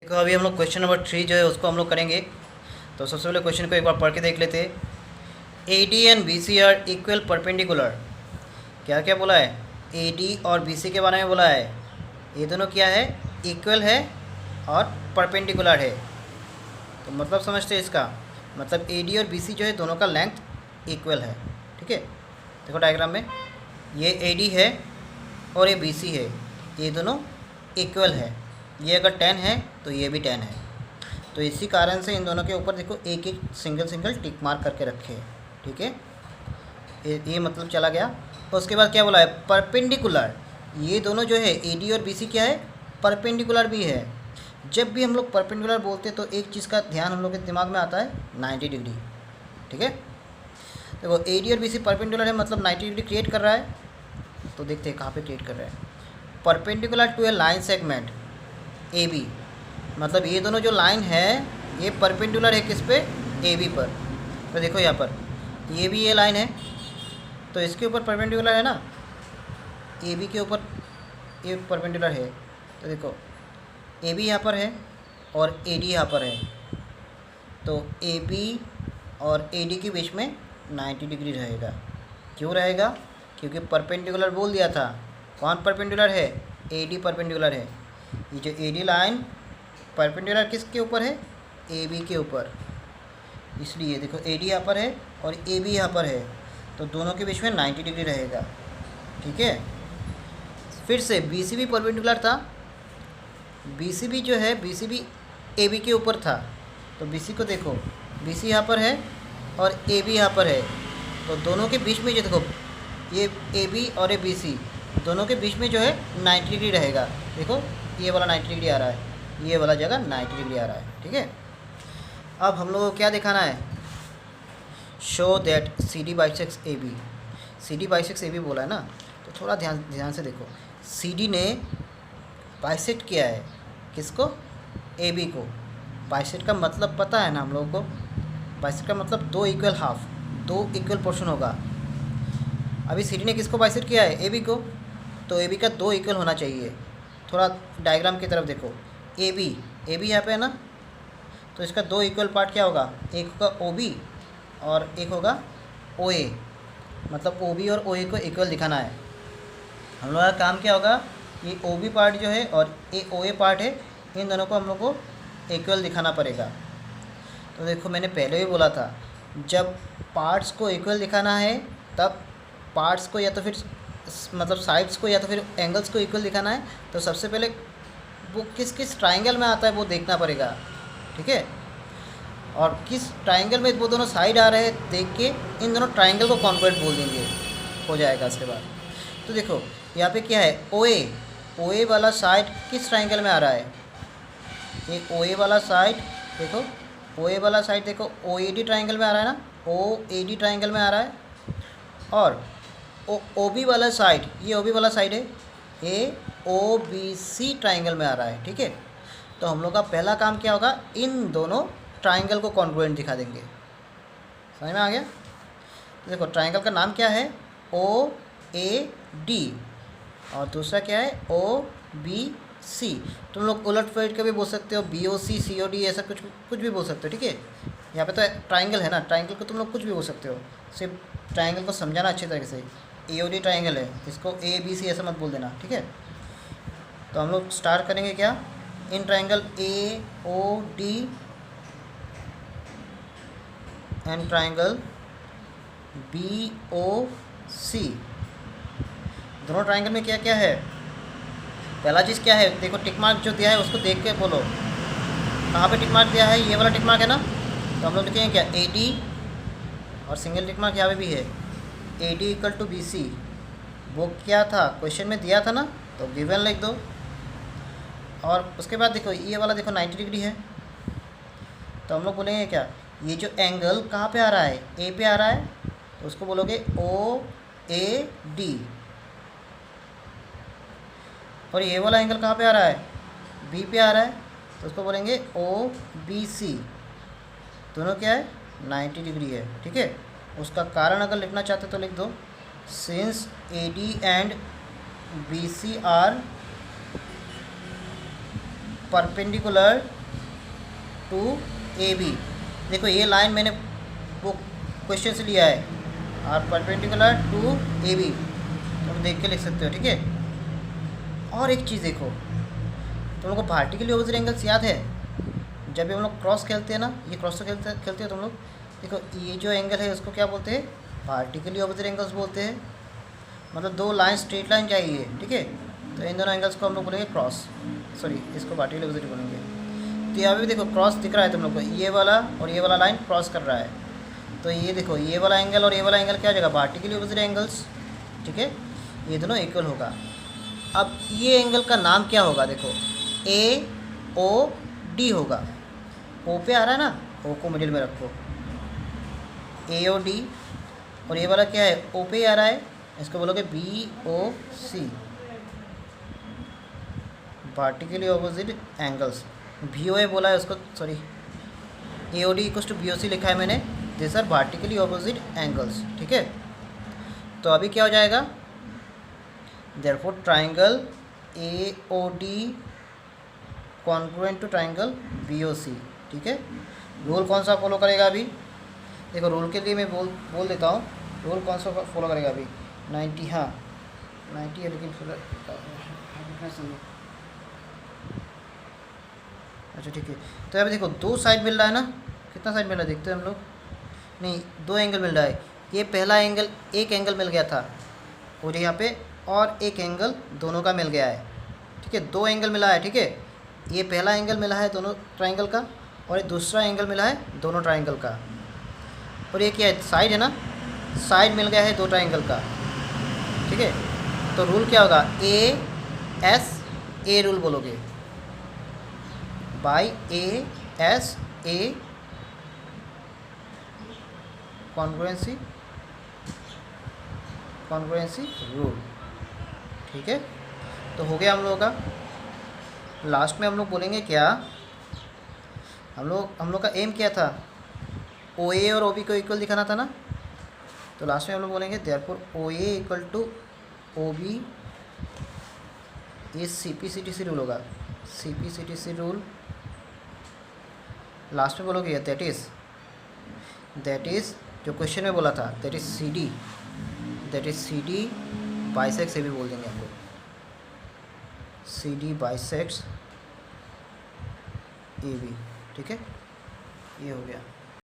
देखो अभी हम लोग क्वेश्चन नंबर 3 जो है उसको हम लोग करेंगे। तो सबसे पहले क्वेश्चन को एक बार पढ़ के देख लेते हैं। A D and B C are equal perpendicular. क्या क्या बोला है? ए डी और बी सी के बारे में बोला है। ये दोनों क्या है? इक्वल है और परपेंडिकुलर है। तो मतलब समझते हैं इसका मतलब ए डी और बी सी जो है दोनों का लेंथ इक्वल है। ठीक है, देखो डायग्राम में ये ए डी है और ये बी सी है, ये दोनों इक्वल है। ये अगर 10 है तो ये भी 10 है। तो इसी कारण से इन दोनों के ऊपर देखो एक एक सिंगल टिक मार्क करके रखे हैं। ठीक है, ये मतलब चला गया। तो उसके बाद क्या बोला है? परपेंडिकुलर। ये दोनों जो है ए डी और बी सी क्या है? परपेंडिकुलर भी है। जब भी हम लोग परपेंडिकुलर बोलते हैं तो एक चीज़ का ध्यान हम लोग के दिमाग में आता है, 90 डिग्री। ठीक है, देखो ए डी और बी सी परपेंडिकुलर है मतलब 90 डिग्री क्रिएट कर रहा है। तो देखते हैं कहाँ पे क्रिएट कर रहा है। Perpendicular to a line segment A B, मतलब ये दोनों जो लाइन है ये परपेंडिकुलर है किस पे? ए बी पर। तो देखो यहाँ पर ये भी ये लाइन है तो इसके ऊपर परपेंडिकुलर है ना, ए बी के ऊपर ये परपेंडिकुलर है। तो देखो ए बी यहाँ पर है और ए डी यहाँ पर है। तो ए बी और ए डी के बीच में 90 डिग्री रहेगा। क्यों रहेगा? क्योंकि परपेंडिकुलर बोल दिया था। कौन परपेंडिकुलर है? ए डी परपेंडिकुलर है। ये जो ए डी लाइन परपेंडिकुलर किसके ऊपर है? ए बी के ऊपर। इसलिए देखो ए डी यहाँ पर है और ए बी यहाँ पर है तो दोनों के बीच में 90 डिग्री रहेगा। ठीक है, फिर से बी सी भी परपेंडिकुलर था। बी सी भी जो है बी सी भी ए बी के ऊपर था। तो बी सी को देखो, बी सी यहाँ पर है और ए बी यहाँ पर है। तो दोनों के बीच में जो देखो ये ए बी और ये बी सी दोनों के बीच में जो है 90 डिग्री रहेगा। देखो ये वाला 90 डिग्री आ रहा है, ये वाला जगह 90 डिग्री आ रहा है। ठीक है, अब हम लोगों को क्या दिखाना है? Show that C D bisects A B. C D bisects A B बोला है ना, तो थोड़ा ध्यान से देखो। सी डी ने बाइसेक्ट किया है किसको? ए बी को। बाइसेक्ट का मतलब पता है ना हम लोगों को? बाइसेक्ट का मतलब दो इक्वल हाफ, दो इक्वल पोर्शन होगा। अभी सी डी ने किसको बाइसेक्ट किया है? ए बी को। तो ए बी का दो इक्वल होना चाहिए। थोड़ा डायग्राम की तरफ देखो, ए बी यहाँ पे है ना, तो इसका दो इक्वल पार्ट क्या होगा? एक होगा ओ बी और एक होगा ओ ए। मतलब ओ बी और ओ ए को इक्वल दिखाना है। हम लोग का काम क्या होगा? ये ओ बी पार्ट जो है और ये ओ ए पार्ट है, इन दोनों को हम लोग को इक्वल दिखाना पड़ेगा। तो देखो मैंने पहले भी बोला था, जब पार्ट्स को इक्वल दिखाना है तब पार्ट्स को या तो फिर मतलब साइड्स को या तो फिर एंगल्स को इक्वल दिखाना है तो सबसे पहले वो किस किस ट्राइंगल में आता है वो देखना पड़ेगा। ठीक है, और किस ट्राइंगल में वो दोनों साइड आ रहे हैं देख के इन दोनों ट्राइंगल को कॉन्वर्ट बोल देंगे, हो जाएगा उसके बाद। तो देखो यहाँ पे क्या है? ओ ए वाला साइड किस ट्राइंगल में आ रहा है? ये ओ ए वाला साइड देखो, ओ ए वाला साइड देखो ओ ए डी ट्राइंगल में आ रहा है ना, ओ ए डी ट्राइंगल में आ रहा है। और ओ बी वाला साइड, ये ओ बी वाला साइड है, ये ओ बी सी ट्राइंगल में आ रहा है। ठीक है, तो हम लोग का पहला काम क्या होगा? इन दोनों ट्राइंगल को कॉन्ग्रुएंट दिखा देंगे। समझ में आ गया? तो देखो ट्राइंगल का नाम क्या है? ओ ए डी और दूसरा क्या है? O B C. तुम लोग उलट पलट के भी बोल सकते हो, बी ओ सी, सी ओ डी, ऐसा कुछ भी बोल सकते हो। ठीक है, यहाँ पे तो ट्राइंगल है ना, ट्राइंगल को तुम लोग कुछ भी बोल सकते हो, सिर्फ ट्राइंगल को समझाना अच्छी तरीके से। ए ओ डी ट्राइंगल है, इसको ए बी सी ऐसा मत बोल देना। ठीक है, तो हम लोग स्टार्ट करेंगे क्या? In triangle A O D and triangle B O C, दोनों ट्राइंगल में क्या क्या है? पहला चीज़ क्या है? देखो टिक मार्क जो दिया है उसको देख के बोलो कहाँ पे टिक मार्क दिया है। ये वाला टिक मार्क है ना, तो हम लोग लिखेंगे क्या? ए डी और सिंगल टिक मार्क यहाँ पे भी है, A D equal to B C. वो क्या था? क्वेश्चन में दिया था ना, तो गिवन लिख दो। और उसके बाद देखो ये वाला देखो 90 डिग्री है, तो हम लोग बोलेंगे क्या? ये जो एंगल कहाँ पे आ रहा है? ए पे आ रहा है, तो उसको बोलोगे ओ ए डी। और ये वाला एंगल कहाँ पे आ रहा है? बी पे आ रहा है, तो उसको बोलेंगे ओ बी सी। दोनों क्या है? 90 डिग्री है। ठीक है, उसका कारण अगर लिखना चाहते तो लिख दो, since A D and B C are perpendicular to A B. देखो ये लाइन मैंने वो क्वेश्चन से लिया है, are perpendicular to A B, तुम देख के लिख सकते हो, ठीक है। और एक चीज़ देखो, तुम लोग को वर्टिकली ऑपोजिट एंगल्स याद है, जब भी हम लोग क्रॉस खेलते हैं ना, ये क्रॉस तो खेलते हो तुम लोग, देखो ये जो एंगल है उसको क्या बोलते हैं, वर्टिकली ऑपोजिट एंगल्स बोलते हैं। मतलब दो लाइन स्ट्रेट लाइन चाहिए, ठीक है, तो इन दोनों एंगल्स को हम लोग बोलेंगे क्रॉस, सॉरी इसको वर्टिकली ऑपोजिट बोलेंगे। तो यहाँ भी देखो क्रॉस दिख रहा है तुम लोग को, ये वाला और ये वाला लाइन क्रॉस कर रहा है, तो ये देखो ये वाला एंगल और ये वाला एंगल क्या हो जाएगा, वर्टिकली ऑपोजिट एंगल्स, ठीक है, ये दोनों इक्वल होगा। अब ये एंगल का नाम क्या होगा, देखो ए ओ डी होगा, ओ पे आ रहा है ना, ओ को मिडिल में रखो, ए ओ डी, और ये वाला क्या है, ओ पे आ रहा है, इसको बोलोगे B O C, vertically opposite angles. V O A बोला है उसको, sorry A O D equals to B O C लिखा है मैंने, this are vertically opposite angles, ठीक है। तो अभी क्या हो जाएगा, therefore triangle A O D congruent to triangle B O C, ठीक है। रूल कौन सा फॉलो करेगा अभी, देखो रूल के लिए मैं बोल देता हूँ, रूल कौन सा फॉलो करेगा अभी, 90, हाँ 90 है, लेकिन अच्छा ठीक है। तो यहाँ पे देखो दो साइड मिल रहा है ना, कितना साइड मिल रहा है देखते हैं हम लोग, नहीं दो एंगल मिल रहा है, ये पहला एंगल, एक एंगल मिल गया था और यहाँ पे और एक एंगल दोनों का मिल गया है, ठीक है, दो एंगल मिला है, ठीक है, ये पहला एंगल मिला है दोनों ट्राइंगल का, और ये दूसरा एंगल मिला है दोनों ट्राइंगल का, और ये क्या है, साइड है ना, साइड मिल गया है दो ट्राइंगल का, ठीक है। तो रूल क्या होगा, ए एस ए रूल बोलोगे, by A S A congruency rule, ठीक है। तो हो गया हम लोगों का। लास्ट में हम लोग बोलेंगे क्या, हम लोग का एम क्या था, ओ ए और ओ बी को इक्वल दिखाना था ना, तो लास्ट में हम लोग बोलेंगे therefore O A equal to O B, ये C P C T C rule होगा, C P C T C rule. Last में बोलोगे दैट इज़ जो क्वेश्चन में बोला था, that is C D bisects, ये भी बोल देंगे हम लोग, C D bisects A B, ठीक है, ये हो गया।